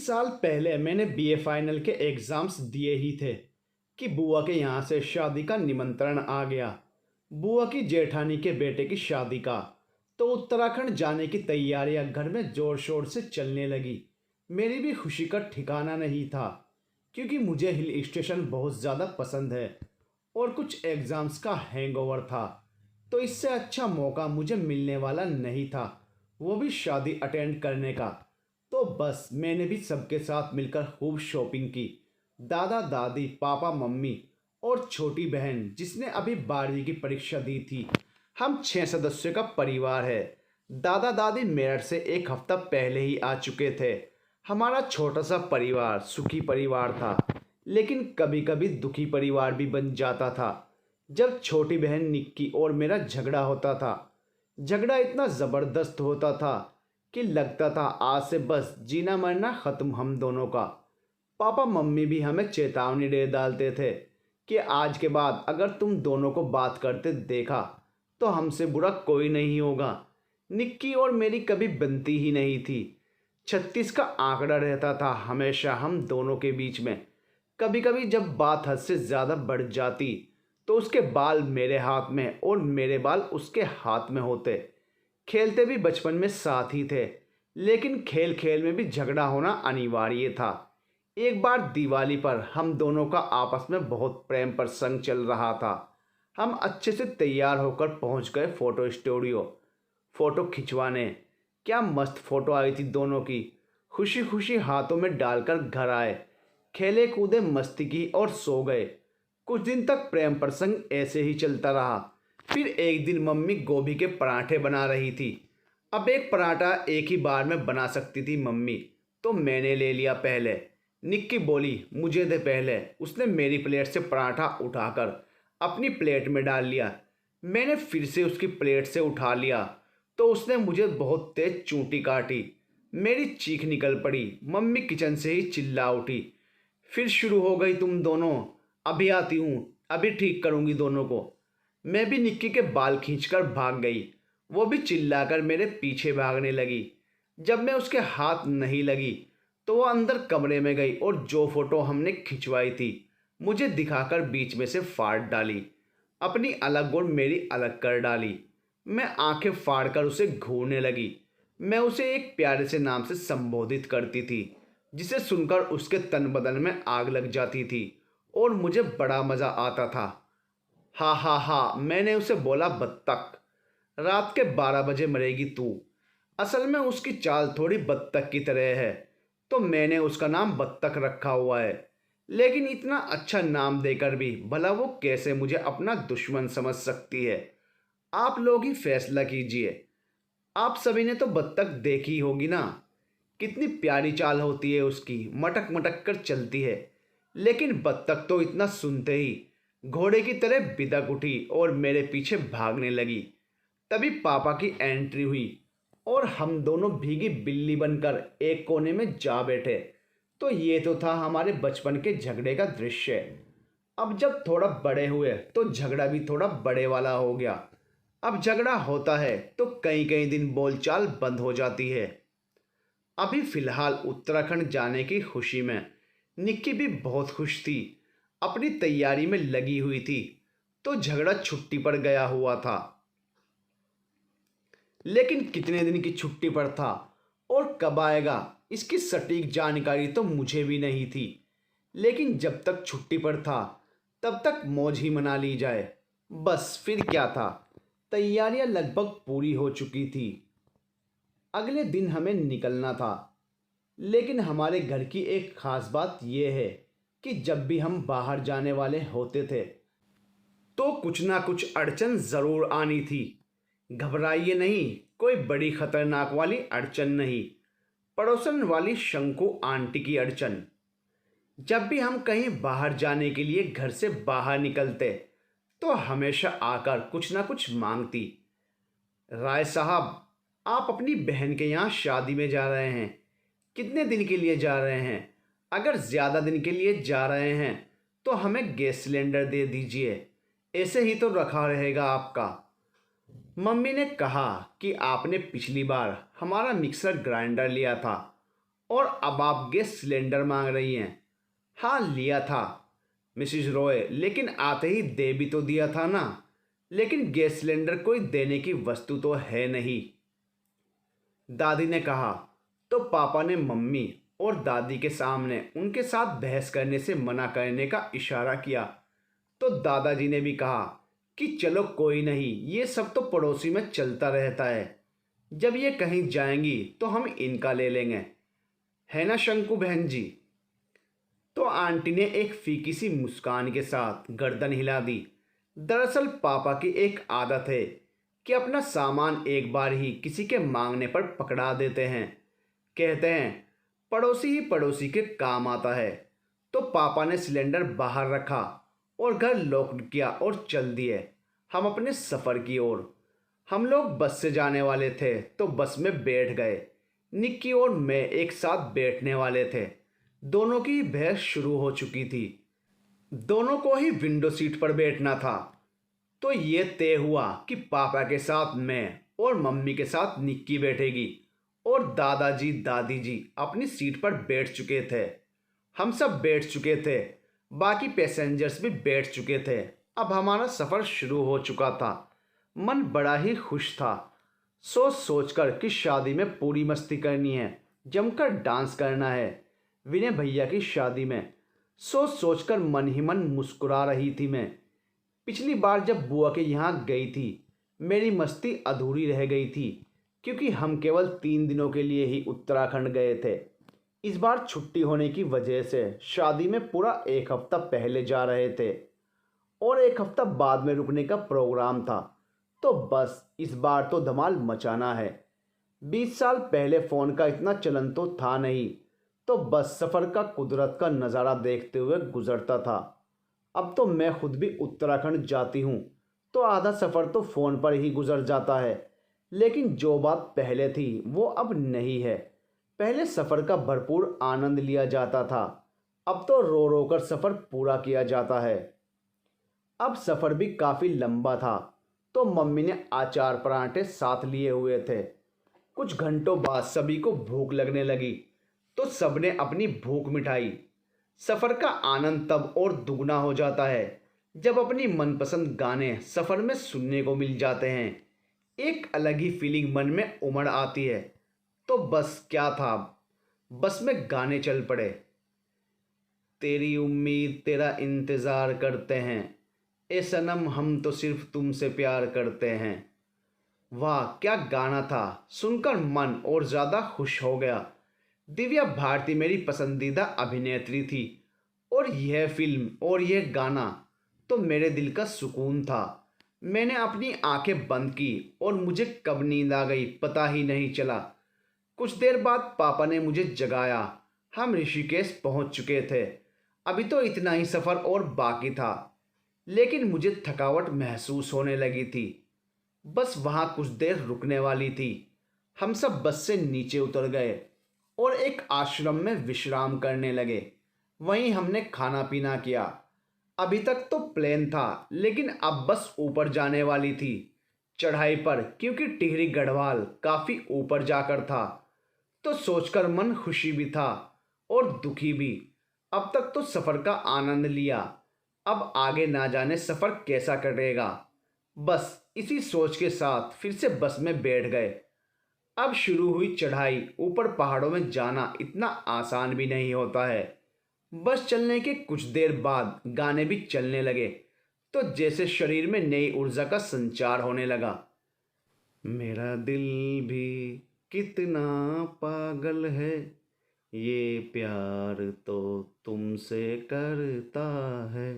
साल पहले मैंने बीए फाइनल के एग्ज़ाम्स दिए ही थे कि बुआ के यहाँ से शादी का निमंत्रण आ गया। बुआ की जेठानी के बेटे की शादी का। तो उत्तराखंड जाने की तैयारियां घर में ज़ोर शोर से चलने लगी। मेरी भी खुशी का ठिकाना नहीं था, क्योंकि मुझे हिल स्टेशन बहुत ज़्यादा पसंद है और कुछ एग्ज़ाम्स का हैंगओवर था। तो इससे अच्छा मौका मुझे मिलने वाला नहीं था, वो भी शादी अटेंड करने का। तो बस मैंने भी सबके साथ मिलकर खूब शॉपिंग की। दादा दादी, पापा मम्मी और छोटी बहन जिसने अभी 12वीं की परीक्षा दी थी। हम 6 सदस्यों का परिवार है। दादा दादी मेरठ से एक हफ्ता पहले ही आ चुके थे। हमारा छोटा सा परिवार सुखी परिवार था, लेकिन कभी कभी दुखी परिवार भी बन जाता था जब छोटी बहन निक्की और मेरा झगड़ा होता था। झगड़ा इतना ज़बरदस्त होता था कि लगता था आज से बस जीना मरना ख़त्म हम दोनों का। पापा मम्मी भी हमें चेतावनी दे डालते थे कि आज के बाद अगर तुम दोनों को बात करते देखा तो हमसे बुरा कोई नहीं होगा। निक्की और मेरी कभी बनती ही नहीं थी। 36 का आंकड़ा रहता था हमेशा हम दोनों के बीच में। कभी कभी जब बात हद से ज़्यादा बढ़ जाती तो उसके बाल मेरे हाथ में और मेरे बाल उसके हाथ में होते। खेलते भी बचपन में साथ ही थे, लेकिन खेल खेल में भी झगड़ा होना अनिवार्य था। एक बार दिवाली पर हम दोनों का आपस में बहुत प्रेम प्रसंग चल रहा था। हम अच्छे से तैयार होकर पहुंच गए फोटो स्टूडियो फ़ोटो खिंचवाने। क्या मस्त फ़ोटो आई थी दोनों की। खुशी खुशी हाथों में डालकर घर आए, खेले कूदे, मस्ती की और सो गए। कुछ दिन तक प्रेम प्रसंग ऐसे ही चलता रहा। फिर एक दिन मम्मी गोभी के पराठे बना रही थी। अब एक पराठा एक ही बार में बना सकती थी मम्मी, तो मैंने ले लिया पहले। निक्की बोली मुझे दे पहले। उसने मेरी प्लेट से पराठा उठाकर अपनी प्लेट में डाल लिया। मैंने फिर से उसकी प्लेट से उठा लिया तो उसने मुझे बहुत तेज चूंटी काटी। मेरी चीख निकल पड़ी। मम्मी किचन से ही चिल्ला उठी, फिर शुरू हो गई तुम दोनों, अभी आती हूँ, अभी ठीक करूँगी दोनों को। मैं भी निक्की के बाल खींचकर भाग गई। वो भी चिल्लाकर मेरे पीछे भागने लगी। जब मैं उसके हाथ नहीं लगी तो वो अंदर कमरे में गई और जो फोटो हमने खिंचवाई थी मुझे दिखाकर बीच में से फाड़ डाली। अपनी अलग और मेरी अलग कर डाली। मैं आंखें फाड़कर उसे घूरने लगी। मैं उसे एक प्यारे से नाम से संबोधित करती थी, जिसे सुनकर उसके तन बदन में आग लग जाती थी और मुझे बड़ा मज़ा आता था। हा हा हा, मैंने उसे बोला बत्तख, रात के 12 बजे मरेगी तू। असल में उसकी चाल थोड़ी बत्तख की तरह है, तो मैंने उसका नाम बत्तख रखा हुआ है। लेकिन इतना अच्छा नाम देकर भी भला वो कैसे मुझे अपना दुश्मन समझ सकती है। आप लोग ही फैसला कीजिए। आप सभी ने तो बत्तख देखी होगी ना। कितनी प्यारी चाल होती है उसकी, मटक मटक कर चलती है। लेकिन बत्तख तो इतना सुनते ही घोड़े की तरह बिदक उठी और मेरे पीछे भागने लगी। तभी पापा की एंट्री हुई और हम दोनों भीगी बिल्ली बनकर एक कोने में जा बैठे। तो ये तो था हमारे बचपन के झगड़े का दृश्य। अब जब थोड़ा बड़े हुए तो झगड़ा भी थोड़ा बड़े वाला हो गया। अब झगड़ा होता है तो कई कई दिन बोलचाल बंद हो जाती है। अभी फिलहाल उत्तराखंड जाने की खुशी में निक्की भी बहुत खुश थी, अपनी तैयारी में लगी हुई थी। तो झगड़ा छुट्टी पर गया हुआ था, लेकिन कितने दिन की छुट्टी पर था और कब आएगा इसकी सटीक जानकारी तो मुझे भी नहीं थी। लेकिन जब तक छुट्टी पर था तब तक मौज ही मना ली जाए। बस फिर क्या था, तैयारियां लगभग पूरी हो चुकी थी। अगले दिन हमें निकलना था। लेकिन हमारे घर की एक खास बात यह है कि जब भी हम बाहर जाने वाले होते थे तो कुछ ना कुछ अड़चन ज़रूर आनी थी। घबराइए नहीं, कोई बड़ी खतरनाक वाली अड़चन नहीं, पड़ोसन वाली शंकु आंटी की अड़चन। जब भी हम कहीं बाहर जाने के लिए घर से बाहर निकलते तो हमेशा आकर कुछ ना कुछ मांगती। राय साहब, आप अपनी बहन के यहाँ शादी में जा रहे हैं, कितने दिन के लिए जा रहे हैं? अगर ज़्यादा दिन के लिए जा रहे हैं तो हमें गैस सिलेंडर दे दीजिए, ऐसे ही तो रखा रहेगा आपका। मम्मी ने कहा कि आपने पिछली बार हमारा मिक्सर ग्राइंडर लिया था और अब आप गैस सिलेंडर मांग रही हैं। हाँ लिया था मिसिज रॉय, लेकिन आते ही दे भी तो दिया था ना। लेकिन गैस सिलेंडर कोई देने की वस्तु तो है नहीं, दादी ने कहा। तो पापा ने मम्मी और दादी के सामने उनके साथ बहस करने से मना करने का इशारा किया। तो दादाजी ने भी कहा कि चलो कोई नहीं, ये सब तो पड़ोसी में चलता रहता है। जब ये कहीं जाएंगी तो हम इनका ले लेंगे, है ना शंकु बहन जी। तो आंटी ने एक फीकी सी मुस्कान के साथ गर्दन हिला दी। दरअसल पापा की एक आदत है कि अपना सामान एक बार ही किसी के मांगने पर पकड़ा देते हैं। कहते हैं पड़ोसी ही पड़ोसी के काम आता है। तो पापा ने सिलेंडर बाहर रखा और घर लॉक किया और चल दिए हम अपने सफ़र की ओर। हम लोग बस से जाने वाले थे तो बस में बैठ गए। निक्की और मैं एक साथ बैठने वाले थे। दोनों की बहस शुरू हो चुकी थी। दोनों को ही विंडो सीट पर बैठना था। तो ये तय हुआ कि पापा के साथ मैं और मम्मी के साथ निक्की बैठेगी और दादाजी दादी जी अपनी सीट पर बैठ चुके थे। हम सब बैठ चुके थे, बाकी पैसेंजर्स भी बैठ चुके थे। अब हमारा सफ़र शुरू हो चुका था। मन बड़ा ही खुश था, सोच सोचकर कि शादी में पूरी मस्ती करनी है, जमकर डांस करना है। विनय भैया की शादी में सोच सोचकर मन ही मन मुस्कुरा रही थी मैं। पिछली बार जब बुआ के यहाँ गई थी मेरी मस्ती अधूरी रह गई थी, क्योंकि हम केवल 3 दिनों के लिए ही उत्तराखंड गए थे। इस बार छुट्टी होने की वजह से शादी में पूरा 1 हफ्ता पहले जा रहे थे और 1 हफ्ता बाद में रुकने का प्रोग्राम था। तो बस इस बार तो धमाल मचाना है। 20 साल पहले फ़ोन का इतना चलन तो था नहीं, तो बस सफ़र का कुदरत का नज़ारा देखते हुए गुजरता था। अब तो मैं खुद भी उत्तराखंड जाती हूँ तो आधा सफ़र तो फ़ोन पर ही गुजर जाता है। लेकिन जो बात पहले थी वो अब नहीं है। पहले सफ़र का भरपूर आनंद लिया जाता था, अब तो रो रो कर सफ़र पूरा किया जाता है। अब सफ़र भी काफ़ी लंबा था, तो मम्मी ने अचार पराठे साथ लिए हुए थे। कुछ घंटों बाद सभी को भूख लगने लगी, तो सबने अपनी भूख मिटाई। सफ़र का आनंद तब और दुगना हो जाता है जब अपनी मनपसंद गाने सफ़र में सुनने को मिल जाते हैं। एक अलग ही फीलिंग मन में उमड़ आती है। तो बस क्या था, बस में गाने चल पड़े। तेरी उम्मीद तेरा इंतज़ार करते हैं, ए सनम हम तो सिर्फ तुमसे प्यार करते हैं। वाह क्या गाना था, सुनकर मन और ज़्यादा खुश हो गया। दिव्या भारती मेरी पसंदीदा अभिनेत्री थी और यह फिल्म और यह गाना तो मेरे दिल का सुकून था। मैंने अपनी आंखें बंद की और मुझे कब नींद आ गई पता ही नहीं चला। कुछ देर बाद पापा ने मुझे जगाया। हम ऋषिकेश पहुंच चुके थे। अभी तो इतना ही सफ़र और बाकी था, लेकिन मुझे थकावट महसूस होने लगी थी। बस वहाँ कुछ देर रुकने वाली थी। हम सब बस से नीचे उतर गए और एक आश्रम में विश्राम करने लगे। वहीं हमने खाना पीना किया। अभी तक तो प्लेन था, लेकिन अब बस ऊपर जाने वाली थी, चढ़ाई पर, क्योंकि टिहरी गढ़वाल काफ़ी ऊपर जाकर था। तो सोचकर मन खुशी भी था और दुखी भी। अब तक तो सफ़र का आनंद लिया, अब आगे ना जाने सफ़र कैसा कटेगा। बस इसी सोच के साथ फिर से बस में बैठ गए। अब शुरू हुई चढ़ाई। ऊपर पहाड़ों में जाना इतना आसान भी नहीं होता है। बस चलने के कुछ देर बाद गाने भी चलने लगे, तो जैसे शरीर में नई ऊर्जा का संचार होने लगा। मेरा दिल भी कितना पागल है, ये प्यार तो तुमसे करता है,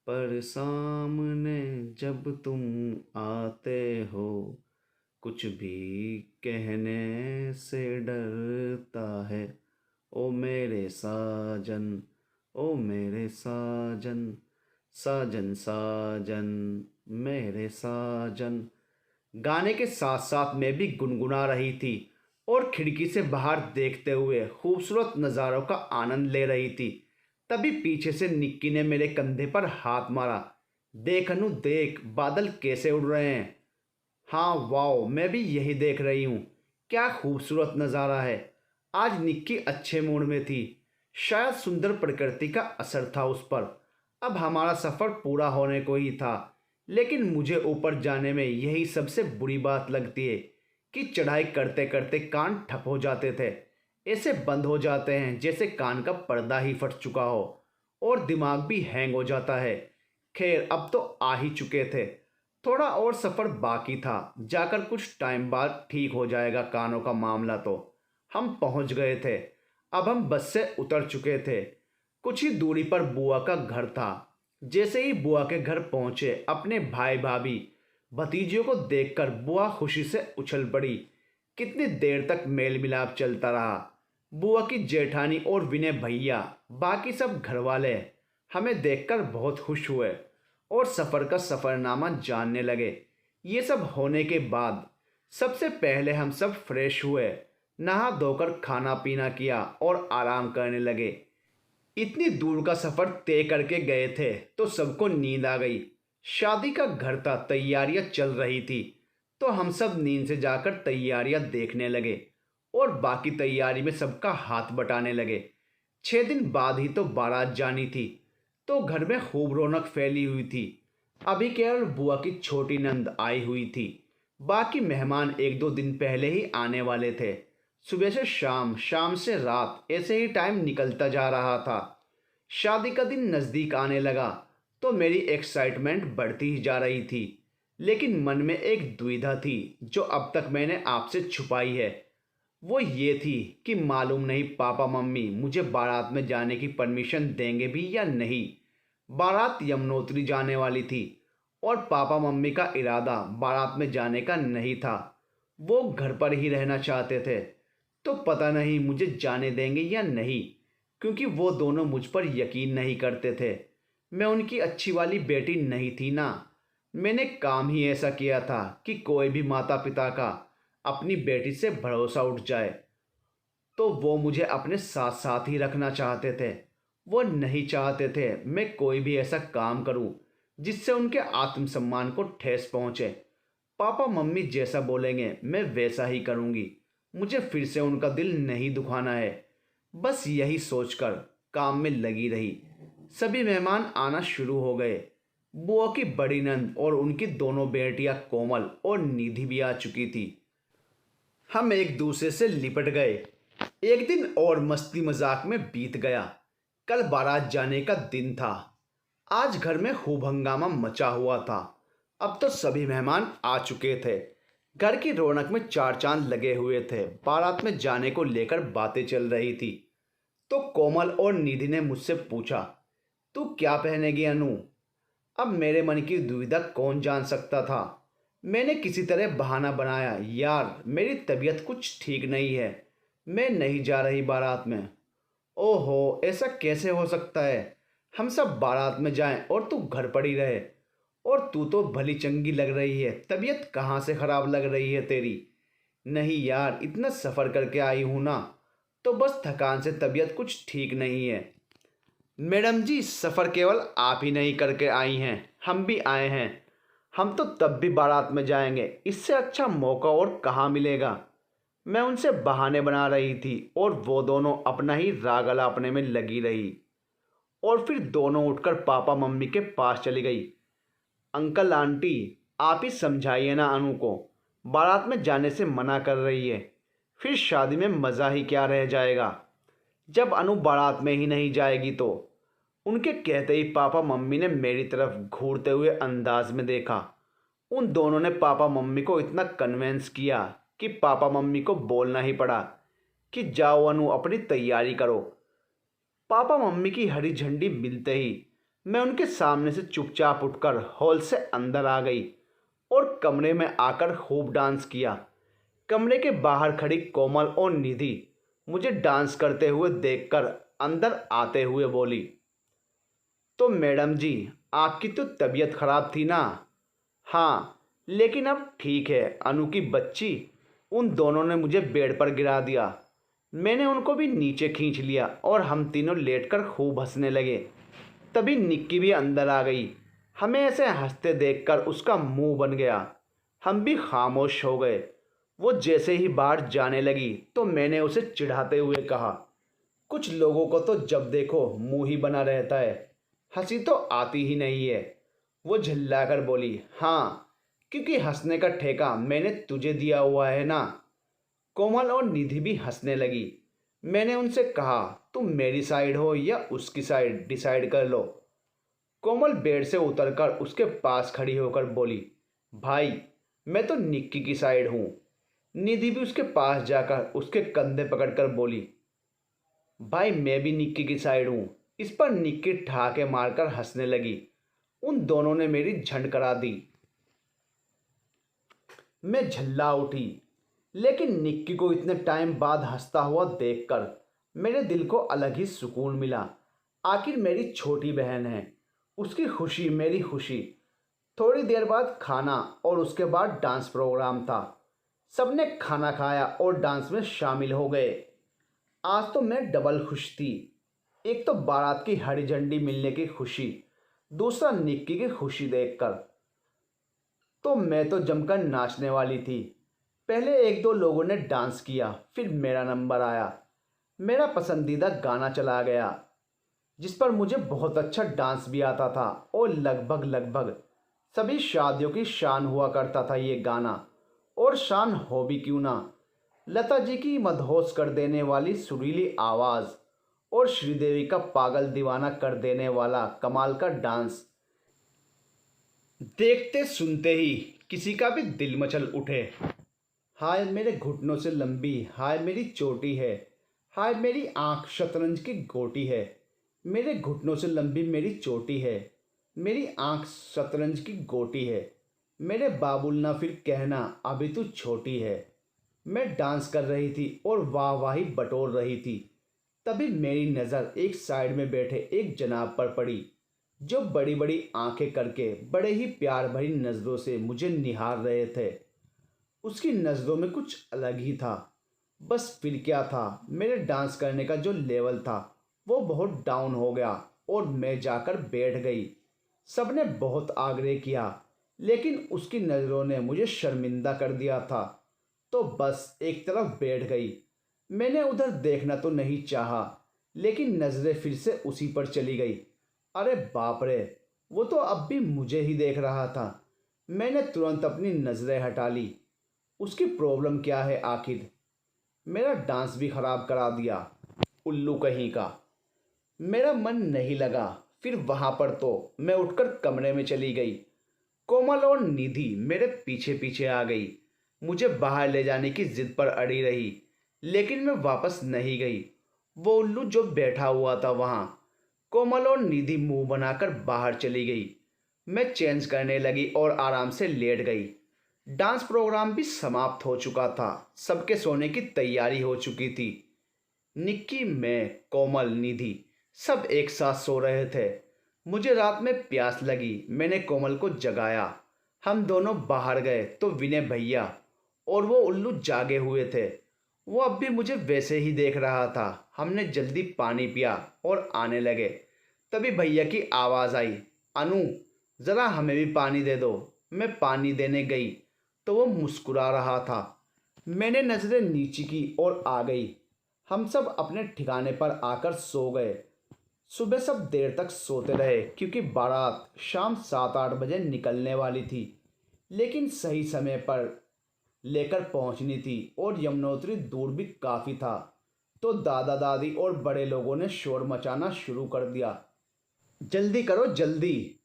पर सामने जब तुम आते हो कुछ भी कहने से डरता है। ओ मेरे साजन, ओ मेरे साजन, साजन साजन, मेरे साजन। गाने के साथ साथ मैं भी गुनगुना रही थी और खिड़की से बाहर देखते हुए खूबसूरत नज़ारों का आनंद ले रही थी। तभी पीछे से निक्की ने मेरे कंधे पर हाथ मारा। देख अनु देख, बादल कैसे उड़ रहे हैं। हाँ वाओ, मैं भी यही देख रही हूँ, क्या खूबसूरत नज़ारा है। आज निक्की अच्छे मूड में थी। शायद सुंदर प्रकृति का असर था उस पर। अब हमारा सफ़र पूरा होने को ही था, लेकिन मुझे ऊपर जाने में यही सबसे बुरी बात लगती है कि चढ़ाई करते करते कान ठप हो जाते थे। ऐसे बंद हो जाते हैं जैसे कान का पर्दा ही फट चुका हो, और दिमाग भी हैंग हो जाता है। खैर, अब तो आ ही चुके थे। थोड़ा और सफ़र बाकी था, जाकर कुछ टाइम बाद ठीक हो जाएगा कानों का मामला। तो हम पहुंच गए थे। अब हम बस से उतर चुके थे। कुछ ही दूरी पर बुआ का घर था। जैसे ही बुआ के घर पहुंचे, अपने भाई भाभी भतीजियों को देखकर बुआ खुशी से उछल पड़ी। कितनी देर तक मेल मिलाप चलता रहा। बुआ की जेठानी और विनय भैया, बाकी सब घर वाले हमें देखकर बहुत खुश हुए और सफ़र का सफ़रनामा जानने लगे। ये सब होने के बाद सबसे पहले हम सब फ्रेश हुए, नहा धोकर खाना पीना किया और आराम करने लगे। इतनी दूर का सफ़र तय करके गए थे तो सबको नींद आ गई। शादी का घर था, तैयारियां चल रही थी, तो हम सब नींद से जाकर तैयारियां देखने लगे और बाकी तैयारी में सबका हाथ बटाने लगे। 6 दिन बाद ही तो बारात जानी थी, तो घर में खूब रौनक फैली हुई थी। अभी केवल बुआ की छोटी नंद आई हुई थी। बाकी मेहमान 1-2 दिन पहले ही आने वाले थे। सुबह से शाम, शाम से रात, ऐसे ही टाइम निकलता जा रहा था। शादी का दिन नज़दीक आने लगा तो मेरी एक्साइटमेंट बढ़ती ही जा रही थी, लेकिन मन में एक दुविधा थी जो अब तक मैंने आपसे छुपाई है। वो ये थी कि मालूम नहीं पापा मम्मी मुझे बारात में जाने की परमिशन देंगे भी या नहीं। बारात यमुनोत्री जाने वाली थी और पापा मम्मी का इरादा बारात में जाने का नहीं था। वो घर पर ही रहना चाहते थे। तो पता नहीं मुझे जाने देंगे या नहीं, क्योंकि वो दोनों मुझ पर यकीन नहीं करते थे। मैं उनकी अच्छी वाली बेटी नहीं थी ना। मैंने काम ही ऐसा किया था कि कोई भी माता पिता का अपनी बेटी से भरोसा उठ जाए तो वो मुझे अपने साथ साथ ही रखना चाहते थे। वो नहीं चाहते थे मैं कोई भी ऐसा काम करूं जिससे उनके आत्मसम्मान को ठेस पहुंचे। पापा मम्मी जैसा बोलेंगे मैं वैसा ही करूंगी। मुझे फिर से उनका दिल नहीं दुखाना है। बस यही सोचकर काम में लगी रही। सभी मेहमान आना शुरू हो गए। बुआ की बड़ी नंद और उनकी दोनों बेटियां कोमल और निधि भी आ चुकी थी। हम एक दूसरे से लिपट गए। एक दिन और मस्ती मजाक में बीत गया। कल बारात जाने का दिन था। आज घर में खूब हंगामा मचा हुआ था। अब तो सभी मेहमान आ चुके थे। घर की रौनक में चार चांद लगे हुए थे। बारात में जाने को लेकर बातें चल रही थी। तो कोमल और निधि ने मुझसे पूछा, तू क्या पहनेगी अनु? अब मेरे मन की दुविधा कौन जान सकता था। मैंने किसी तरह बहाना बनाया, यार मेरी तबीयत कुछ ठीक नहीं है, मैं नहीं जा रही बारात में। ओहो, ऐसा कैसे हो सकता है? हम सब बारात में जाएं और तू घर पड़ी रहे। और तू तो भली चंगी लग रही है, तबीयत कहाँ से ख़राब लग रही है तेरी? नहीं यार, इतना सफ़र करके आई हूँ ना, तो बस थकान से तबीयत कुछ ठीक नहीं है। मैडम जी, सफ़र केवल आप ही नहीं करके आई हैं, हम भी आए हैं। हम तो तब भी बारात में जाएंगे, इससे अच्छा मौका और कहाँ मिलेगा। मैं उनसे बहाने बना रही थी और वो दोनों अपना ही राग अलापने में लगी रही। और फिर दोनों उठकर पापा मम्मी के पास चली गई। अंकल आंटी, आप ही समझाइए ना अनु को, बारात में जाने से मना कर रही है। फिर शादी में मज़ा ही क्या रह जाएगा जब अनु बारात में ही नहीं जाएगी तो। उनके कहते ही पापा मम्मी ने मेरी तरफ घूरते हुए अंदाज में देखा। उन दोनों ने पापा मम्मी को इतना कन्वेंस किया कि पापा मम्मी को बोलना ही पड़ा कि जाओ अनु, अपनी तैयारी करो। पापा मम्मी की हरी झंडी मिलते ही मैं उनके सामने से चुपचाप उठकर हॉल से अंदर आ गई और कमरे में आकर खूब डांस किया। कमरे के बाहर खड़ी कोमल और निधि मुझे डांस करते हुए देखकर अंदर आते हुए बोली, तो मैडम जी, आपकी तो तबीयत खराब थी ना? हाँ, लेकिन अब ठीक है। अनु की बच्ची, उन दोनों ने मुझे बेड पर गिरा दिया। मैंने उनको भी नीचे खींच लिया और हम तीनों लेटकर खूब हंसने लगे। तभी निक्की भी अंदर आ गई। हमें ऐसे हंसते देखकर उसका मुंह बन गया। हम भी खामोश हो गए। वो जैसे ही बाहर जाने लगी तो मैंने उसे चिढ़ाते हुए कहा, कुछ लोगों को तो जब देखो मुंह ही बना रहता है, हंसी तो आती ही नहीं है। वो झल्लाकर बोली, हाँ, क्योंकि हंसने का ठेका मैंने तुझे दिया हुआ है ना। कोमल और निधि भी हंसने लगी। मैंने उनसे कहा, तुम मेरी साइड हो या उसकी साइड, डिसाइड कर लो। कोमल बेड से उतरकर उसके पास खड़ी होकर बोली, भाई, मैं तो निक्की की साइड हूँ। निधि भी उसके पास जाकर उसके कंधे पकड़कर बोली, भाई, मैं भी निक्की की साइड हूँ। इस पर निक्की ठहाके मारकर हंसने लगी। उन दोनों ने मेरी झंड करा दी। मैं झल्ला उठी, लेकिन निक्की को इतने टाइम बाद हंसता हुआ देखकर मेरे दिल को अलग ही सुकून मिला। आखिर मेरी छोटी बहन है, उसकी खुशी मेरी खुशी। थोड़ी देर बाद खाना और उसके बाद डांस प्रोग्राम था। सबने खाना खाया और डांस में शामिल हो गए। आज तो मैं डबल खुश थी। एक तो बारात की हरी झंडी मिलने की खुशी, दूसरा निक्की की खुशी देखकर। तो मैं तो जमकर नाचने वाली थी। पहले एक दो लोगों ने डांस किया, फिर मेरा नंबर आया। मेरा पसंदीदा गाना चला गया, जिस पर मुझे बहुत अच्छा डांस भी आता था और लगभग लगभग सभी शादियों की शान हुआ करता था ये गाना। और शान हो भी क्यों ना, लता जी की मदहोश कर देने वाली सुरीली आवाज़ और श्रीदेवी का पागल दीवाना कर देने वाला कमाल का डांस देखते सुनते ही किसी का भी दिल मचल उठे। हाय मेरे घुटनों से लंबी, हाय मेरी चोटी है, हाय मेरी आंख शतरंज की गोटी है। मेरे घुटनों से लंबी मेरी चोटी है, मेरी आंख शतरंज की गोटी है। मेरे बाबुल ना फिर कहना अभी तू छोटी है। मैं डांस कर रही थी और वाहवाही बटोर रही थी। तभी मेरी नज़र एक साइड में बैठे एक जनाब पर पड़ी, जो बड़ी बड़ी आंखें करके बड़े ही प्यार भरी नज़रों से मुझे निहार रहे थे। उसकी नज़रों में कुछ अलग ही था। बस फिर क्या था, मेरे डांस करने का जो लेवल था वो बहुत डाउन हो गया और मैं जाकर बैठ गई। सबने बहुत आग्रह किया, लेकिन उसकी नज़रों ने मुझे शर्मिंदा कर दिया था, तो बस एक तरफ बैठ गई। मैंने उधर देखना तो नहीं चाहा, लेकिन नज़रें फिर से उसी पर चली गई। अरे बाप रे, वो तो अब भी मुझे ही देख रहा था। मैंने तुरंत अपनी नज़रें हटा ली। उसकी प्रॉब्लम क्या है आखिर? मेरा डांस भी खराब करा दिया, उल्लू कहीं का। मेरा मन नहीं लगा। फिर वहां पर तो मैं उठकर कमरे में चली गई। कोमल और निधि मेरे पीछे पीछे आ गई। मुझे बाहर ले जाने की जिद पर अड़ी रही, लेकिन मैं वापस नहीं गई। वो उल्लू जो बैठा हुआ था वहां। कोमल और निधि मुंह बनाकर बाहर चली गई। मैं चेंज करने लगी और आराम से लेट गई। डांस प्रोग्राम भी समाप्त हो चुका था। सबके सोने की तैयारी हो चुकी थी। निक्की, मैं, कोमल, निधि सब एक साथ सो रहे थे। मुझे रात में प्यास लगी। मैंने कोमल को जगाया। हम दोनों बाहर गए तो विनय भैया और वो उल्लू जागे हुए थे। वो अब भी मुझे वैसे ही देख रहा था। हमने जल्दी पानी पिया और आने लगे। तभी भैया की आवाज़ आई, अनु, ज़रा हमें भी पानी दे दो। मैं पानी देने गई तो वो मुस्कुरा रहा था। मैंने नज़रें नीचे की और आ गई। हम सब अपने ठिकाने पर आकर सो गए। सुबह सब देर तक सोते रहे, क्योंकि बारात शाम 7-8 बजे निकलने वाली थी, लेकिन सही समय पर लेकर पहुंचनी थी और यमुनोत्री दूर भी काफ़ी था। तो दादा दादी और बड़े लोगों ने शोर मचाना शुरू कर दिया, जल्दी करो जल्दी।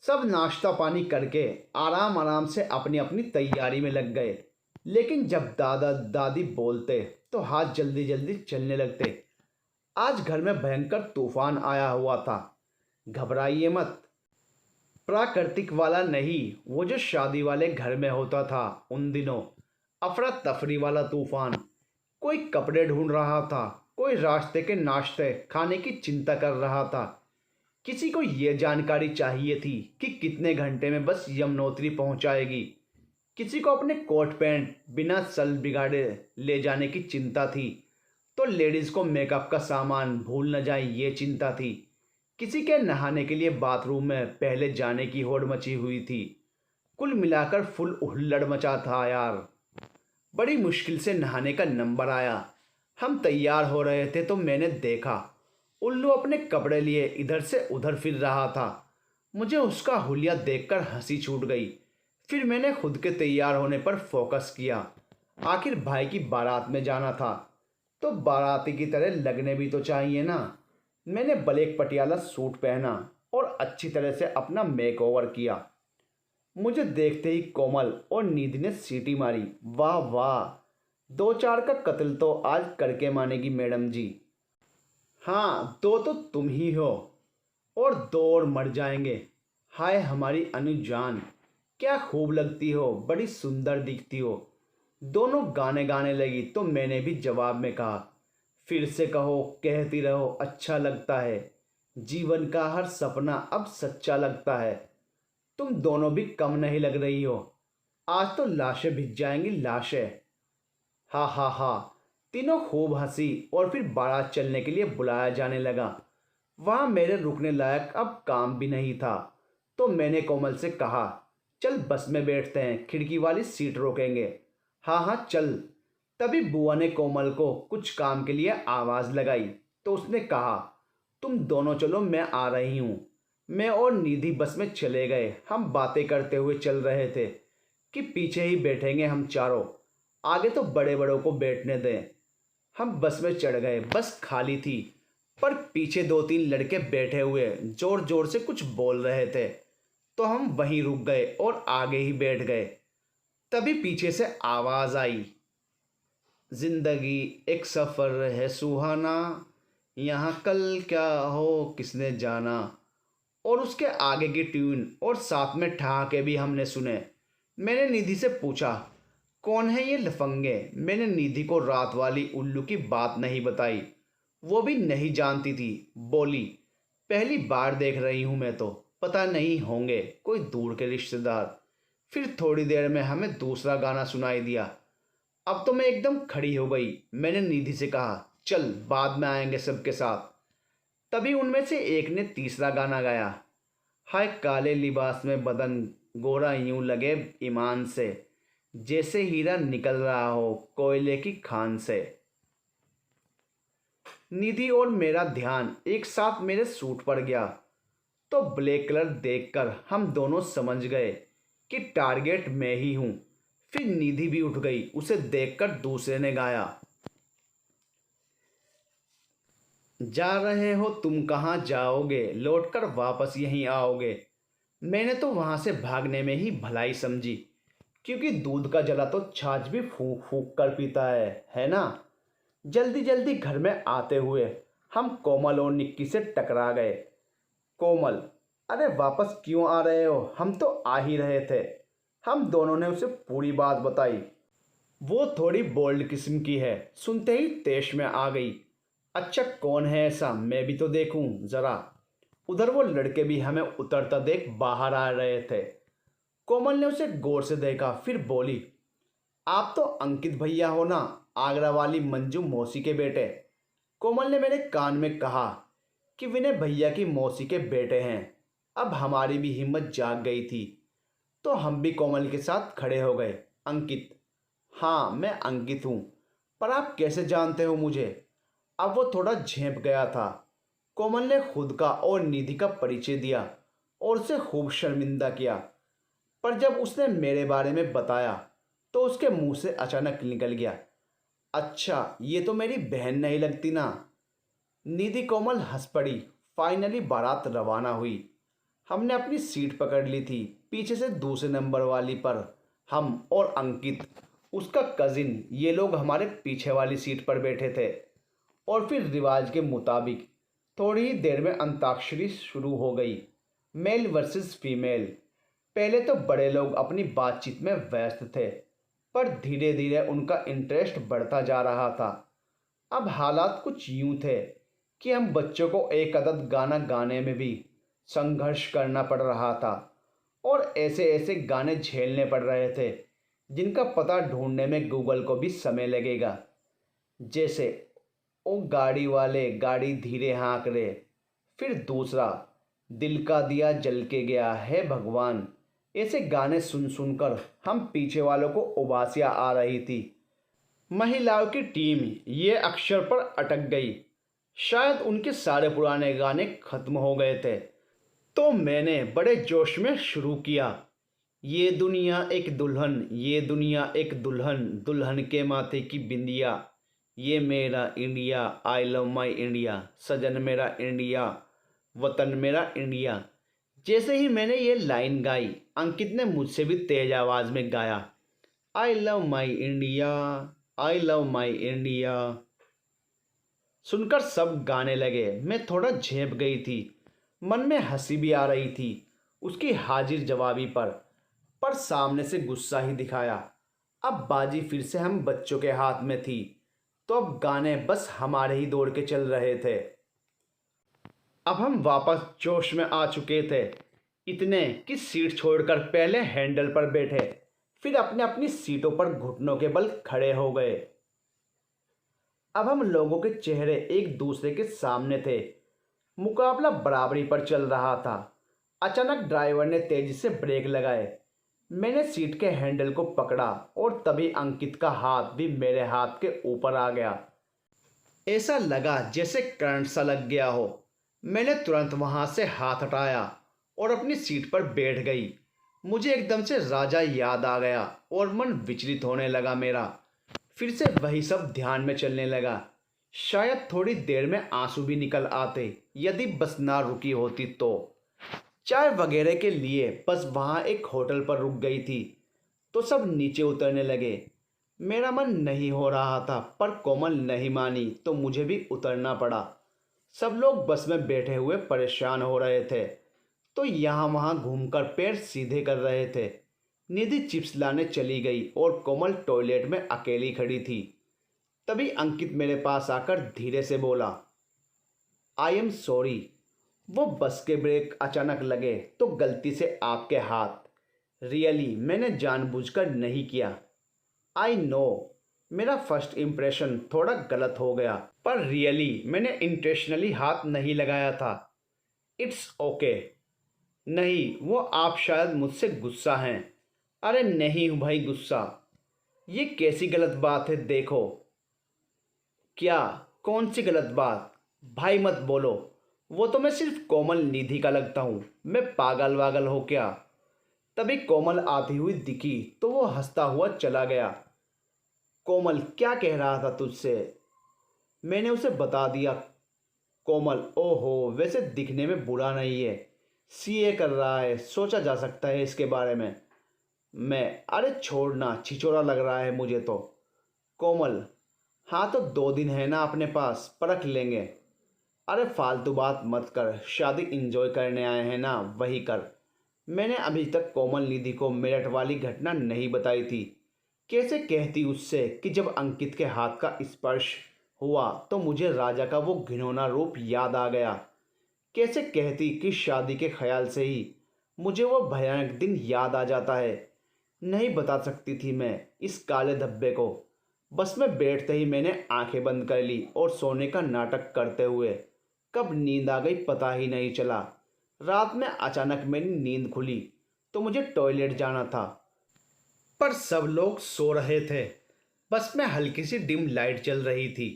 सब नाश्ता पानी करके आराम आराम से अपनी अपनी तैयारी में लग गए। लेकिन जब दादा दादी बोलते तो हाथ जल्दी जल्दी चलने लगते। आज घर में भयंकर तूफान आया हुआ था। घबराइए मत, प्राकृतिक वाला नहीं, वो जो शादी वाले घर में होता था उन दिनों। अफरा तफरी वाला तूफान। कोई कपड़े ढूंढ रहा था, कोई रास्ते के नाश्ते खाने की चिंता कर रहा था। किसी को ये जानकारी चाहिए थी कि कितने घंटे में बस यमुनोत्री पहुंचाएगी। किसी को अपने कोट पैंट बिना सल बिगाड़े ले जाने की चिंता थी, तो लेडीज़ को मेकअप का सामान भूल न जाए ये चिंता थी। किसी के नहाने के लिए बाथरूम में पहले जाने की होड़ मची हुई थी। कुल मिलाकर फुल हुल्लड़ मचा था यार। बड़ी मुश्किल से नहाने का नंबर आया। हम तैयार हो रहे थे तो मैंने देखा उल्लू अपने कपड़े लिए इधर से उधर फिर रहा था। मुझे उसका हुलिया देखकर हंसी छूट गई। फिर मैंने खुद के तैयार होने पर फोकस किया। आखिर भाई की बारात में जाना था तो बाराती की तरह लगने भी तो चाहिए ना। मैंने ब्लैक पटियाला सूट पहना और अच्छी तरह से अपना मेकओवर किया। मुझे देखते ही कोमल और निधि ने सीटी मारी। वाह वाह, दो चार का कत्ल तो आज करके मानेगी मैडम जी। हाँ, दो तो तुम ही हो और दो और मर जाएंगे। हाय हमारी अनुजान, क्या खूब लगती हो, बड़ी सुंदर दिखती हो। दोनों गाने गाने लगी तो मैंने भी जवाब में कहा, फिर से कहो, कहती रहो, अच्छा लगता है। जीवन का हर सपना अब सच्चा लगता है। तुम दोनों भी कम नहीं लग रही हो। आज तो लाशें भिज जाएंगी, लाशें। हा हा हा। तीनों खूब हंसी और फिर बारात चलने के लिए बुलाया जाने लगा। वहां मेरे रुकने लायक अब काम भी नहीं था तो मैंने कोमल से कहा, चल बस में बैठते हैं, खिड़की वाली सीट रोकेंगे। हाँ हाँ चल। तभी बुआ ने कोमल को कुछ काम के लिए आवाज़ लगाई तो उसने कहा, तुम दोनों चलो, मैं आ रही हूँ। मैं और निधि बस में चले गए। हम बातें करते हुए चल रहे थे कि पीछे ही बैठेंगे हम चारों, आगे तो बड़े बड़ों को बैठने दें। हम बस में चढ़ गए। बस खाली थी पर पीछे दो तीन लड़के बैठे हुए जोर जोर से कुछ बोल रहे थे तो हम वहीं रुक गए और आगे ही बैठ गए। तभी पीछे से आवाज़ आई, जिंदगी एक सफ़र है सुहाना, यहाँ कल क्या हो किसने जाना। और उसके आगे की ट्यून और साथ में ठहाके भी हमने सुने। मैंने निधि से पूछा, कौन है ये लफंगे। मैंने निधि को रात वाली उल्लू की बात नहीं बताई। वो भी नहीं जानती थी। बोली, पहली बार देख रही हूँ मैं तो, पता नहीं होंगे कोई दूर के रिश्तेदार। फिर थोड़ी देर में हमें दूसरा गाना सुनाई दिया। अब तो मैं एकदम खड़ी हो गई। मैंने निधि से कहा, चल बाद में आएंगे सबके साथ। तभी उनमें से एक ने तीसरा गाना गाया, हाय काले लिबास में बदन गोरा यूं लगे ईमान से, जैसे हीरा निकल रहा हो कोयले की खान से। निधि और मेरा ध्यान एक साथ मेरे सूट पर गया तो ब्लैक कलर देखकर हम दोनों समझ गए कि टारगेट मैं ही हूं। फिर निधि भी उठ गई। उसे देखकर दूसरे ने गाया, जा रहे हो तुम कहाँ जाओगे, लौटकर वापस यहीं आओगे। मैंने तो वहां से भागने में ही भलाई समझी, क्योंकि दूध का जला तो छाछ भी फूंक फूंक कर पीता है ना। जल्दी जल्दी घर में आते हुए हम कोमल और निक्की से टकरा गए। कोमल, अरे वापस क्यों आ रहे हो, हम तो आ ही रहे थे। हम दोनों ने उसे पूरी बात बताई। वो थोड़ी बोल्ड किस्म की है, सुनते ही तेश में आ गई। अच्छा कौन है ऐसा, मैं भी तो देखूं जरा। उधर वो लड़के भी हमें उतरता देख बाहर आ रहे थे। कोमल ने उसे गौर से देखा, फिर बोली, आप तो अंकित भैया हो ना, आगरा वाली मंजू मौसी के बेटे। कोमल ने मेरे कान में कहा कि विनय भैया की मौसी के बेटे हैं। अब हमारी भी हिम्मत जाग गई थी तो हम भी कोमल के साथ खड़े हो गए। अंकित, हाँ मैं अंकित हूँ, पर आप कैसे जानते हो मुझे। अब वो थोड़ा झेंप गया था। कोमल ने खुद का और निधि का परिचय दिया और उसे खूब शर्मिंदा किया। पर जब उसने मेरे बारे में बताया तो उसके मुंह से अचानक निकल गया, अच्छा ये तो मेरी बहन नहीं लगती ना। निधि कोमल हंस पड़ी। फाइनली बारात रवाना हुई। हमने अपनी सीट पकड़ ली थी, पीछे से दूसरे नंबर वाली पर। हम और अंकित, उसका कजिन, ये लोग हमारे पीछे वाली सीट पर बैठे थे। और फिर रिवाज के मुताबिक थोड़ी ही देर में अंताक्षरी शुरू हो गई, मेल वर्सेस फीमेल। पहले तो बड़े लोग अपनी बातचीत में व्यस्त थे पर धीरे धीरे उनका इंटरेस्ट बढ़ता जा रहा था। अब हालात कुछ यूं थे कि हम बच्चों को एक अदद गाना गाने में भी संघर्ष करना पड़ रहा था और ऐसे ऐसे गाने झेलने पड़ रहे थे जिनका पता ढूंढने में गूगल को भी समय लगेगा। जैसे, ओ गाड़ी वाले गाड़ी धीरे हाँक रे। फिर दूसरा, दिल का दिया जल के गया है भगवान। ऐसे गाने सुन सुनकर हम पीछे वालों को उबासियाँ आ रही थी। महिलाओं की टीम ये अक्षर पर अटक गई। शायद उनके सारे पुराने गाने खत्म हो गए थे। तो मैंने बड़े जोश में शुरू किया, ये दुनिया एक दुल्हन, ये दुनिया एक दुल्हन, दुल्हन के माथे की बिंदिया, ये मेरा India, I love my India, सजन मेरा इंडिया, वतन मेरा इंडिया। जैसे ही मैंने ये लाइन गाई, अंकित ने मुझसे भी तेज आवाज में गाया, आई love my India, I love my India. सुनकर सब गाने लगे। मैं थोड़ा झेप गई थी, मन में हंसी भी आ रही थी उसकी हाजिर जवाबी पर सामने से गुस्सा ही दिखाया। अब बाजी फिर से हम बच्चों के हाथ में थी, तो अब गाने बस हमारे ही दौड़ के चल रहे थे। अब हम वापस जोश में आ चुके थे, इतने कि सीट छोड़कर पहले हैंडल पर बैठे, फिर अपने अपनी सीटों पर घुटनों के बल खड़े हो गए। अब हम लोगों के चेहरे एक दूसरे के सामने थे, मुकाबला बराबरी पर चल रहा था। अचानक ड्राइवर ने तेजी से ब्रेक लगाए। मैंने सीट के हैंडल को पकड़ा और तभी अंकित का हाथ भी मेरे हाथ के ऊपर आ गया। ऐसा लगा जैसे करंट सा लग गया हो। मैंने तुरंत वहां से हाथ हटाया और अपनी सीट पर बैठ गई। मुझे एकदम से राजा याद आ गया और मन विचलित होने लगा मेरा। फिर से वही सब ध्यान में चलने लगा। शायद थोड़ी देर में आंसू भी निकल आते यदि बस ना रुकी होती तो। चाय वगैरह के लिए बस वहाँ एक होटल पर रुक गई थी, तो सब नीचे उतरने लगे। मेरा मन नहीं हो रहा था, पर कोमल नहीं मानी तो मुझे भी उतरना पड़ा। सब लोग बस में बैठे हुए परेशान हो रहे थे, तो यहाँ वहाँ घूमकर पैर सीधे कर रहे थे। निधि चिप्स लाने चली गई और कोमल टॉयलेट में अकेली खड़ी थी। तभी अंकित मेरे पास आकर धीरे से बोला, आई एम सॉरी, वो बस के ब्रेक अचानक लगे तो गलती से आपके हाथ। रियली मैंने जानबूझकर नहीं किया। आई नो मेरा फर्स्ट इम्प्रेशन थोड़ा गलत हो गया, पर रियली मैंने इंटेंशनली हाथ नहीं लगाया था। It's okay. नहीं, वो आप शायद मुझसे गुस्सा हैं। अरे नहीं हूँ भाई गुस्सा, ये कैसी गलत बात है। देखो क्या, कौन सी गलत बात? भाई मत बोलो, वो तो मैं सिर्फ कोमल निधि का लगता हूँ, मैं पागल वागल हो क्या? तभी कोमल आती हुई दिखी तो वो हंसता हुआ चला गया। कोमल क्या कह रहा था तुझसे? मैंने उसे बता दिया। कोमल, ओहो वैसे दिखने में बुरा नहीं है, सीए कर रहा है, सोचा जा सकता है इसके बारे में। मैं, अरे छोड़ना, छिछोरा लग रहा है मुझे तो। कोमल, हाँ तो 2 दिन है ना अपने पास, परख लेंगे। अरे फालतू बात मत कर, शादी इंजॉय करने आए हैं ना, वही कर। मैंने अभी तक कोमल निधि को मेरठ वाली घटना नहीं बताई थी। कैसे कहती उससे कि जब अंकित के हाथ का स्पर्श हुआ तो मुझे राजा का वो घिनौना रूप याद आ गया। कैसे कहती कि शादी के ख्याल से ही मुझे वो भयानक दिन याद आ जाता है। नहीं बता सकती थी मैं इस काले धब्बे को। बस में बैठते ही मैंने आंखें बंद कर ली और सोने का नाटक करते हुए कब नींद आ गई पता ही नहीं चला। रात में अचानक मेरी नींद खुली तो मुझे टॉयलेट जाना था, पर सब लोग सो रहे थे। बस में हल्की सी डिम लाइट चल रही थी।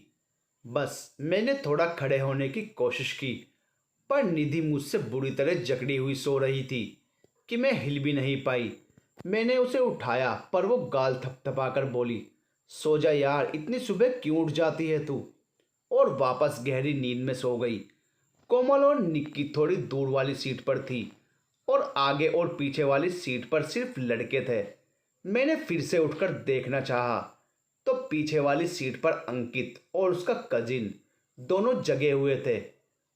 बस मैंने थोड़ा खड़े होने की कोशिश की, पर निधि मुझसे बुरी तरह जकड़ी हुई सो रही थी कि मैं हिल भी नहीं पाई। मैंने उसे उठाया पर वो गाल थपथपाकर बोली, सो जा यार, इतनी सुबह क्यों उठ जाती है तू? और वापस गहरी नींद में सो गई। कोमल और निक्की थोड़ी दूर वाली सीट पर थी और आगे और पीछे वाली सीट पर सिर्फ लड़के थे। मैंने फिर से उठकर देखना चाहा तो पीछे वाली सीट पर अंकित और उसका कजिन दोनों जगे हुए थे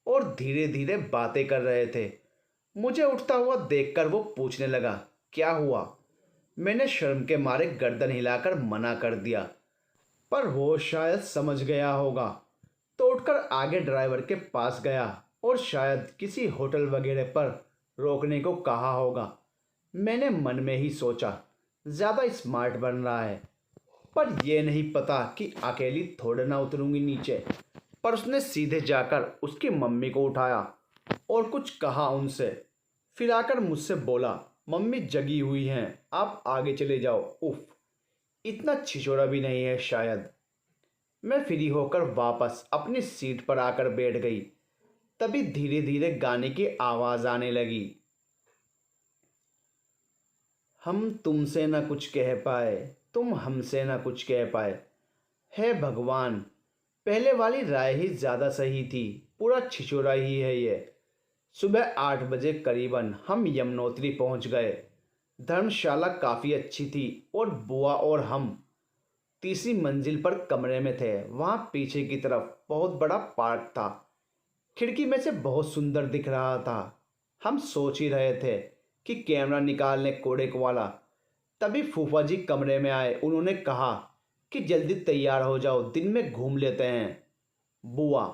और धीरे धीरे बातें कर रहे थे। मुझे उठता हुआ देखकर वो पूछने लगा, क्या हुआ? मैंने शर्म के मारे गर्दन हिलाकर मना कर दिया, पर वो शायद समझ गया होगा तो उठकर आगे ड्राइवर के पास गया और शायद किसी होटल वगैरह पर रोकने को कहा होगा। मैंने मन में ही सोचा, ज़्यादा स्मार्ट बन रहा है, पर यह नहीं पता कि अकेली थोड़े ना उतरूंगी नीचे। पर उसने सीधे जाकर उसकी मम्मी को उठाया और कुछ कहा उनसे। फिर आकर मुझसे बोला, मम्मी जगी हुई हैं, आप आगे चले जाओ। उफ, इतना छिछोरा भी नहीं है शायद। मैं फ्री होकर वापस अपनी सीट पर आकर बैठ गई। तभी धीरे धीरे गाने की आवाज आने लगी। हम तुमसे न कुछ कह पाए, तुम हमसे न कुछ कह पाए, हे भगवान। पहले वाली राय ही ज़्यादा सही थी, पूरा छिछोरा ही है ये। सुबह 8 बजे करीबन हम यमुनोत्री पहुंच गए। धर्मशाला काफ़ी अच्छी थी और बुआ और हम तीसरी मंजिल पर कमरे में थे। वहाँ पीछे की तरफ बहुत बड़ा पार्क था। खिड़की में से बहुत सुंदर दिख रहा था। हम सोच ही रहे थे कि कैमरा निकाल लें कोडेक वाला। तभी फूफा जी कमरे में आए। उन्होंने कहा कि जल्दी तैयार हो जाओ, दिन में घूम लेते हैं। बुआ,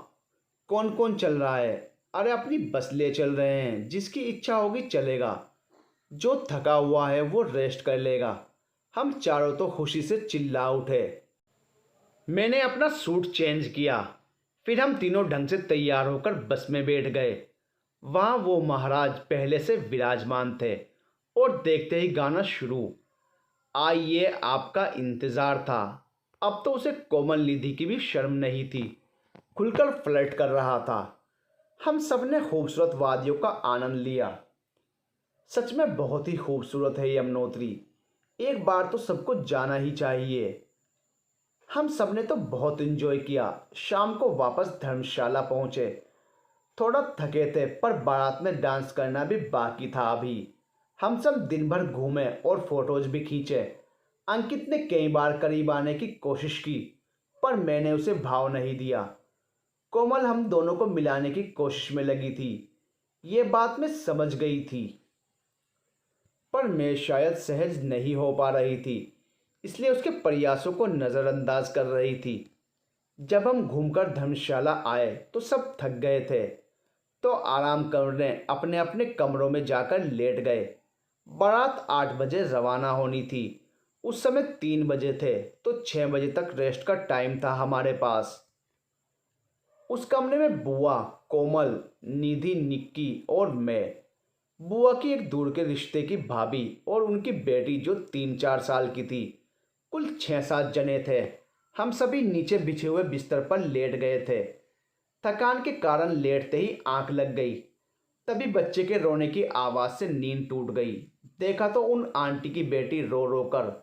कौन कौन चल रहा है? अरे अपनी बस ले चल रहे हैं, जिसकी इच्छा होगी चलेगा, जो थका हुआ है वो रेस्ट कर लेगा। हम चारों तो खुशी से चिल्ला उठे। मैंने अपना सूट चेंज किया। फिर हम तीनों ढंग से तैयार होकर बस में बैठ गए। वहाँ वो महाराज पहले से विराजमान थे और देखते ही गाना शुरू। आइए आपका इंतज़ार था। अब तो उसे कोमल निधि की भी शर्म नहीं थी, खुलकर फ्लर्ट कर रहा था। हम सब ने खूबसूरत वादियों का आनंद लिया। सच में बहुत ही खूबसूरत है यमुनोत्री। एक बार तो सबको जाना ही चाहिए। हम सब ने तो बहुत एंजॉय किया। शाम को वापस धर्मशाला पहुंचे। थोड़ा थके थे पर बारात में डांस करना भी बाकी था अभी। हम सब दिन भर घूमे और फोटोज भी खींचे। अंकित ने कई बार करीब आने की कोशिश की पर मैंने उसे भाव नहीं दिया। कोमल हम दोनों को मिलाने की कोशिश में लगी थी। ये बात मैं समझ गई थी पर मैं शायद सहज नहीं हो पा रही थी, इसलिए उसके प्रयासों को नज़रअंदाज कर रही थी। जब हम घूमकर धर्मशाला आए तो सब थक गए थे, तो आराम करने अपने अपने कमरों में जाकर लेट गए। बारात 8 बजे रवाना होनी थी। उस समय 3 बजे थे, तो 6 बजे तक रेस्ट का टाइम था हमारे पास। उस कमरे में बुआ, कोमल, निधि, निक्की और मैं। बुआ की एक दूर के रिश्ते की भाभी और उनकी बेटी जो 3-4 साल की थी। कुल 6-7 जने थे। हम सभी नीचे बिछे हुए बिस्तर पर लेट गए थे। थकान के कारण लेटते ही आंख लग गई। तभी बच्चे के रोने की आवाज़ से नींद टूट गई। देखा तो उन आंटी की बेटी रो रो कर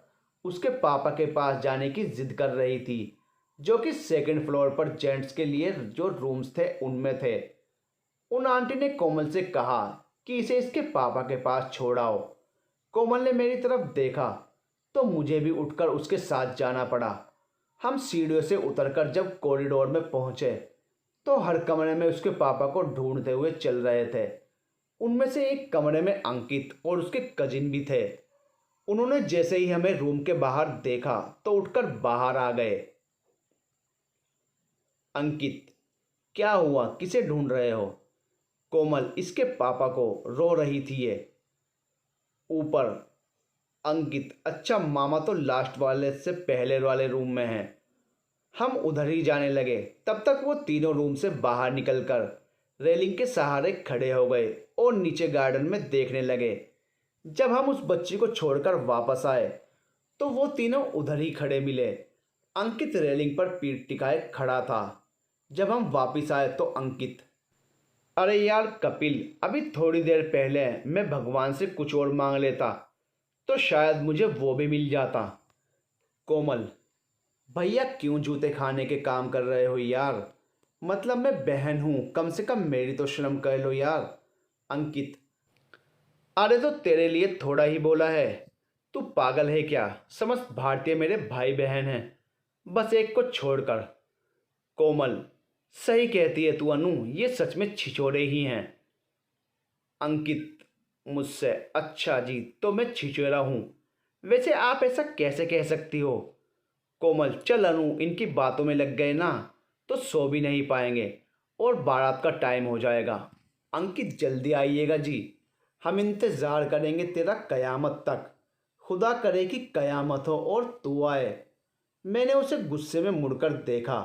उसके पापा के पास जाने की जिद कर रही थी, जो कि सेकंड फ्लोर पर जेंट्स के लिए जो रूम्स थे उनमें थे। उन आंटी ने कोमल से कहा कि इसे इसके पापा के पास छोड़ाओ। कोमल ने मेरी तरफ देखा तो मुझे भी उठकर उसके साथ जाना पड़ा। हम सीढ़ियों से उतरकर जब कॉरिडोर में पहुंचे तो हर कमरे में उसके पापा को ढूंढते हुए चल रहे थे। उनमें से एक कमरे में अंकित और उसके कजिन भी थे। उन्होंने जैसे ही हमें रूम के बाहर देखा तो उठकर बाहर आ गए। अंकित, क्या हुआ, किसे ढूंढ रहे हो? कोमल, इसके पापा को, रो रही थी ये। ऊपर अंकित, अच्छा मामा तो लास्ट वाले से पहले वाले रूम में हैं। हम उधर ही जाने लगे। तब तक वो तीनों रूम से बाहर निकलकर रेलिंग के सहारे खड़े हो गए और नीचे गार्डन में देखने लगे। जब हम उस बच्ची को छोड़कर वापस आए तो वो तीनों उधर ही खड़े मिले। अंकित रेलिंग पर पीठ टिकाए खड़ा था। जब हम वापस आए तो अंकित, अरे यार कपिल, अभी थोड़ी देर पहले मैं भगवान से कुछ और मांग लेता तो शायद मुझे वो भी मिल जाता। कोमल, भैया क्यों जूते खाने के काम कर रहे हो यार? मतलब मैं बहन हूँ, कम से कम मेरी तो शर्म कर लो यार। अंकित, अरे तो तेरे लिए थोड़ा ही बोला है, तू पागल है क्या? समस्त भारतीय मेरे भाई बहन हैं, बस एक को छोड़कर। कोमल, सही कहती है तू अनु, ये सच में छिछोरे ही हैं। अंकित मुझसे, अच्छा जी, तो मैं छिछोरा हूँ? वैसे आप ऐसा कैसे कह सकती हो? कोमल, चल अनु, इनकी बातों में लग गए ना तो सो भी नहीं पाएंगे और बारात का टाइम हो जाएगा। अंकित, जल्दी आइएगा जी, हम इंतज़ार करेंगे तेरा कयामत तक। खुदा करे कि कयामत हो और तू आए। मैंने उसे गुस्से में मुड़कर देखा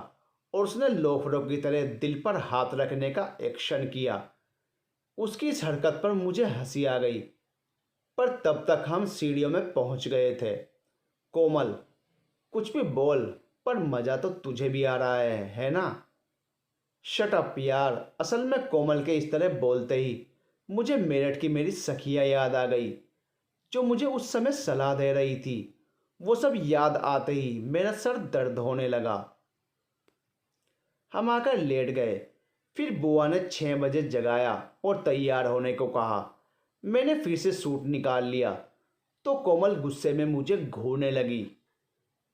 और उसने लोफड़ों की तरह दिल पर हाथ रखने का एक्शन किया। उसकी इस हरकत पर मुझे हंसी आ गई, पर तब तक हम सीढ़ियों में पहुंच गए थे। कोमल, कुछ भी बोल, पर मज़ा तो तुझे भी आ रहा है ना? शट अप यार। असल में कोमल के इस तरह बोलते ही मुझे मेरठ की मेरी सखिया याद आ गई, जो मुझे उस समय सलाह दे रही थी। वो सब याद आते ही मेरा सर दर्द होने लगा। हम आकर लेट गए। फिर बुआ ने 6 बजे जगाया और तैयार होने को कहा। मैंने फिर से सूट निकाल लिया तो कोमल गुस्से में मुझे घूरने लगी।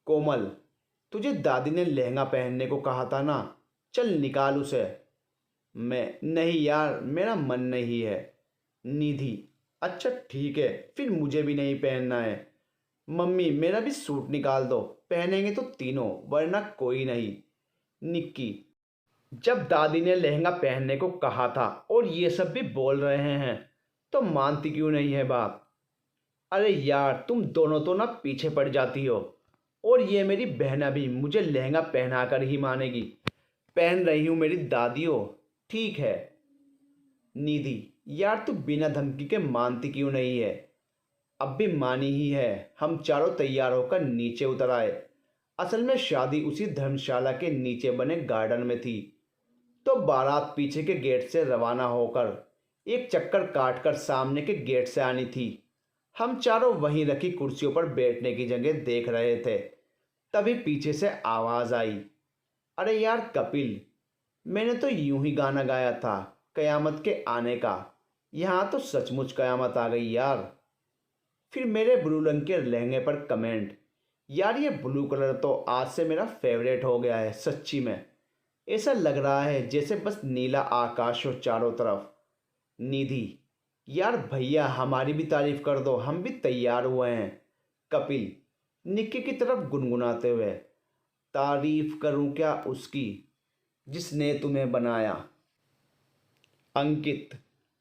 कोमल, तुझे दादी ने लहंगा पहनने को कहा था ना, चल निकाल उसे। मैं, नहीं यार, मेरा मन नहीं है। निधि, अच्छा ठीक है, फिर मुझे भी नहीं पहनना है। मम्मी, मेरा भी सूट निकाल दो, पहनेंगे तो तीनों, वरना कोई नहीं। निक्की, जब दादी ने लहंगा पहनने को कहा था और ये सब भी बोल रहे हैं तो मानती क्यों नहीं है बात? अरे यार, तुम दोनों तो ना पीछे पड़ जाती हो। और ये मेरी बहना भी मुझे लहंगा पहना कर ही मानेगी। पहन रही हूँ मेरी दादी हो, ठीक है। निधि, यार तू बिना धमकी के मानती क्यों नहीं है? अब भी मानी ही है। हम चारों तैयार होकर नीचे उतर आए। असल में शादी उसी धर्मशाला के नीचे बने गार्डन में थी, तो बारात पीछे के गेट से रवाना होकर एक चक्कर काटकर सामने के गेट से आनी थी। हम चारों वहीं रखी कुर्सियों पर बैठने की जगह देख रहे थे, तभी पीछे से आवाज़ आई, अरे यार कपिल, मैंने तो यूं ही गाना गाया था कयामत के आने का। यहाँ तो सचमुच कयामत आ गई यार। फिर मेरे ब्लू रंग के लहंगे पर कमेंट, यार ये ब्लू कलर तो आज से मेरा फेवरेट हो गया है सच्ची में। ऐसा लग रहा है जैसे बस नीला आकाश हो चारों तरफ। निधि, यार भैया हमारी भी तारीफ कर दो, हम भी तैयार हुए हैं। कपिल, निक्की की तरफ गुनगुनाते हुए, तारीफ करूं क्या उसकी जिसने तुम्हें बनाया। अंकित,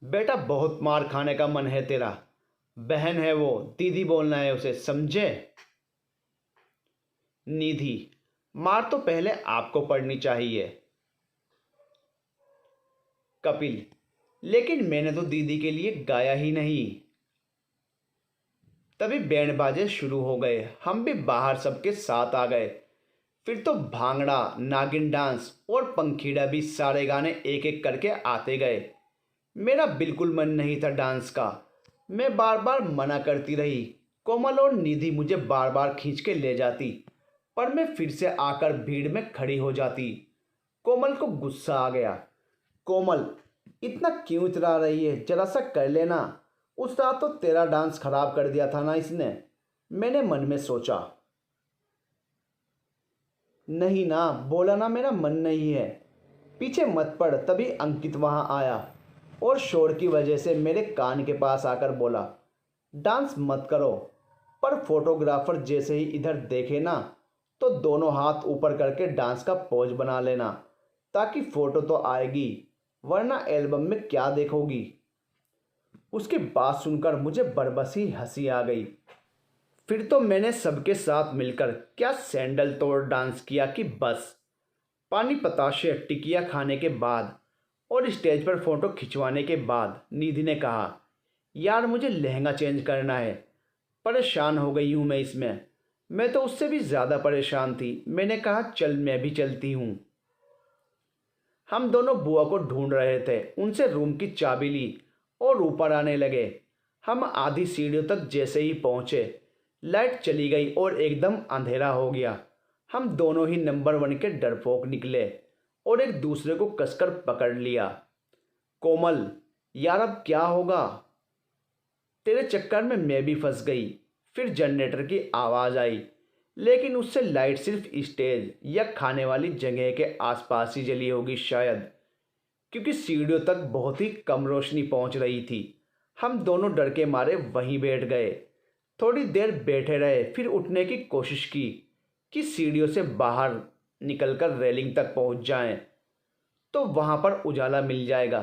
बेटा बहुत मार खाने का मन है तेरा। बहन है वो, दीदी बोलना है उसे, समझे? निधि, मार तो पहले आपको पड़नी चाहिए। कपिल, लेकिन मैंने तो दीदी के लिए गाया ही नहीं। तभी बैंड बाजे शुरू हो गए। हम भी बाहर सबके साथ आ गए। फिर तो भांगड़ा, नागिन डांस और पंखीड़ा भी सारे गाने एक एक करके आते गए। मेरा बिल्कुल मन नहीं था डांस का। मैं बार बार मना करती रही। कोमल और निधि मुझे बार बार खींच के ले जाती, पर मैं फिर से आकर भीड़ में खड़ी हो जाती। कोमल को गुस्सा आ गया। कोमल, इतना क्यों इतरा रही है, जरा सा कर लेना। उस रात तो तेरा डांस खराब कर दिया था ना इसने, मैंने मन में सोचा। नहीं ना, बोला ना मेरा मन नहीं है, पीछे मत पड़। तभी अंकित वहाँ आया और शोर की वजह से मेरे कान के पास आकर बोला, डांस मत करो, पर फोटोग्राफर जैसे ही इधर देखे ना तो दोनों हाथ ऊपर करके डांस का पोज बना लेना, ताकि फ़ोटो तो आएगी, वरना एल्बम में क्या देखोगी। उसकी बात सुनकर मुझे बरबसी हंसी आ गई। फिर तो मैंने सबके साथ मिलकर क्या सैंडल तोड़ डांस किया कि बस। पानी पताशे टिकिया खाने के बाद और स्टेज पर फ़ोटो खिंचवाने के बाद निधि ने कहा, यार मुझे लहंगा चेंज करना है, परेशान हो गई हूँ मैं इसमें। मैं तो उससे भी ज़्यादा परेशान थी। मैंने कहा चल मैं भी चलती हूँ। हम दोनों बुआ को ढूंढ रहे थे। उनसे रूम की चाबी ली और ऊपर आने लगे। हम आधी सीढ़ियों तक जैसे ही पहुँचे, लाइट चली गई और एकदम अंधेरा हो गया। हम दोनों ही नंबर 1 के डरपोक निकले और एक दूसरे को कसकर पकड़ लिया। कोमल, यार अब क्या होगा? तेरे चक्कर में मैं भी फंस गई। फिर जनरेटर की आवाज़ आई, लेकिन उससे लाइट सिर्फ स्टेज या खाने वाली जगह के आसपास ही जली होगी शायद, क्योंकि सीढ़ियों तक बहुत ही कम रोशनी पहुंच रही थी। हम दोनों डर के मारे वहीं बैठ गए। थोड़ी देर बैठे रहे, फिर उठने की कोशिश की कि सीढ़ियों से बाहर निकलकर रेलिंग तक पहुंच जाएं, तो वहां पर उजाला मिल जाएगा,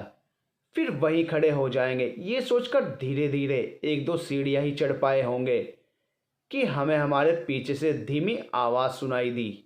फिर वहीं खड़े हो जाएंगे। ये सोचकर धीरे धीरे 1-2 सीढ़ियां ही चढ़ पाए होंगे कि हमें हमारे पीछे से धीमी आवाज़ सुनाई दी,